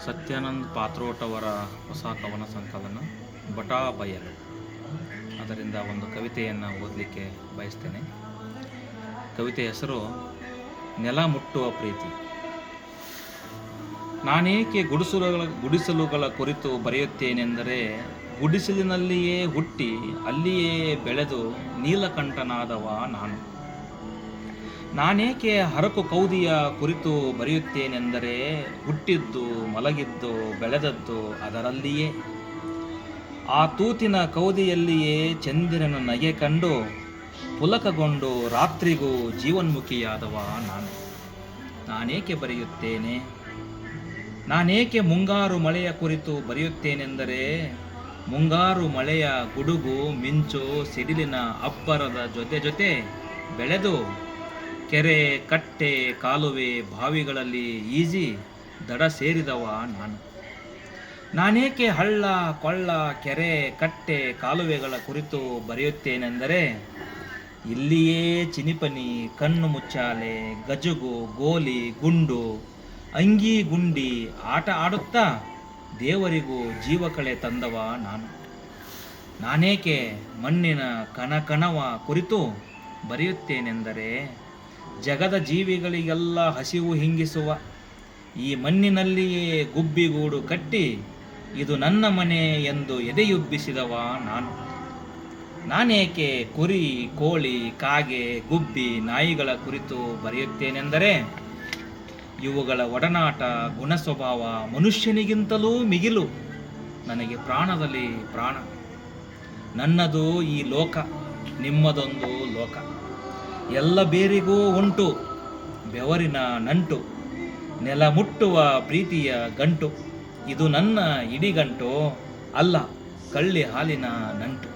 ಸತ್ಯಾನಂದ್ ಪಾತ್ರೋಟ್ ಅವರ ಹೊಸ ಕವನ ಸಂಕಲನ ಬಟಾ ಬಯಲು. ಅದರಿಂದ ಒಂದು ಕವಿತೆಯನ್ನು ಓದಲಿಕ್ಕೆ ಬಯಸ್ತೇನೆ. ಕವಿತೆ ಹೆಸರು ನೆಲ ಮುಟ್ಟುವ ಪ್ರೀತಿ. ನಾನೇಕೆ ಗುಡಿಸಲುಗಳ ಕುರಿತು ಬರೆಯುತ್ತೇನೆಂದರೆ, ಗುಡಿಸಲಿನಲ್ಲಿಯೇ ಹುಟ್ಟಿ ಅಲ್ಲಿಯೇ ಬೆಳೆದು ನೀಲಕಂಠನಾದವ ನಾನು. ನಾನೇಕೆ ಹರಕು ಕೌದಿಯ ಕುರಿತು ಬರೆಯುತ್ತೇನೆಂದರೆ, ಹುಟ್ಟಿದ್ದು ಮಲಗಿದ್ದು ಬೆಳೆದದ್ದು ಅದರಲ್ಲಿಯೇ. ಆ ತೂತಿನ ಕೌದಿಯಲ್ಲಿಯೇ ಚಂದಿರನ ನಗೆ ಕಂಡು ಪುಲಕಗೊಂಡು ರಾತ್ರಿಗೂ ಜೀವನ್ಮುಖಿಯಾದವ ನಾನು. ನಾನೇಕೆ ಬರೆಯುತ್ತೇನೆ, ನಾನೇಕೆ ಮುಂಗಾರು ಮಳೆಯ ಕುರಿತು ಬರೆಯುತ್ತೇನೆಂದರೆ, ಮುಂಗಾರು ಮಳೆಯ ಗುಡುಗು ಮಿಂಚು ಸಿಡಿಲಿನ ಅಬ್ಬರದ ಜೊತೆ ಜೊತೆ ಬೆಳೆದು ಕೆರೆ ಕಟ್ಟೆ ಕಾಲುವೆ ಬಾವಿಗಳಲ್ಲಿ ಈಜಿ ದಡ ಸೇರಿದವ ನಾನು. ನಾನೇಕೆ ಹಳ್ಳ ಕೊಳ್ಳ ಕೆರೆ ಕಟ್ಟೆ ಕಾಲುವೆಗಳ ಕುರಿತು ಬರೆಯುತ್ತೇನೆಂದರೆ, ಇಲ್ಲಿಯೇ ಚಿನಿಪನಿ ಕಣ್ಣು ಮುಚ್ಚಾಲೆ ಗಜುಗು ಗೋಲಿ ಗುಂಡು ಅಂಗಿ ಗುಂಡಿ ಆಟ ಆಡುತ್ತಾ ದೇವರಿಗೂ ಜೀವಕಳೆ ತಂದವ ನಾನು. ನಾನೇಕೆ ಮಣ್ಣಿನ ಕಣಕಣವ ಕುರಿತು ಬರೆಯುತ್ತೇನೆಂದರೆ, ಜಗದ ಜೀವಿಗಳಿಗೆಲ್ಲ ಹಸಿವು ಹಿಂಗಿಸುವ ಈ ಮಣ್ಣಿನಲ್ಲಿಯೇ ಗುಬ್ಬಿಗೂಡು ಕಟ್ಟಿ ಇದು ನನ್ನ ಮನೆ ಎಂದು ಎದೆಯುಬ್ಬಿಸಿದವ ನಾನು. ನಾನೇಕೆ ಕುರಿ ಕೋಳಿ ಕಾಗೆ ಗುಬ್ಬಿ ನಾಯಿಗಳ ಕುರಿತು ಬರೆಯುತ್ತೇನೆಂದರೆ, ಇವುಗಳ ಒಡನಾಟ ಗುಣ ಸ್ವಭಾವ ಮನುಷ್ಯನಿಗಿಂತಲೂ ಮಿಗಿಲು ನನಗೆ ಪ್ರಾಣದಲ್ಲಿ ಪ್ರಾಣ. ನನ್ನದು ಈ ಲೋಕ, ನಿಮ್ಮದೊಂದು ಲೋಕ. ಎಲ್ಲ ಬೇರಿಗೂ ಉಂಟು ಬೆವರಿನ ನಂಟು, ನೆಲ ಮುಟ್ಟುವ ಪ್ರೀತಿಯ ಗಂಟು. ಇದು ನನ್ನ ಇಡಿಗಂಟು ಅಲ್ಲ ಕಳ್ಳಿ ಹಾಲಿನ ನಂಟು.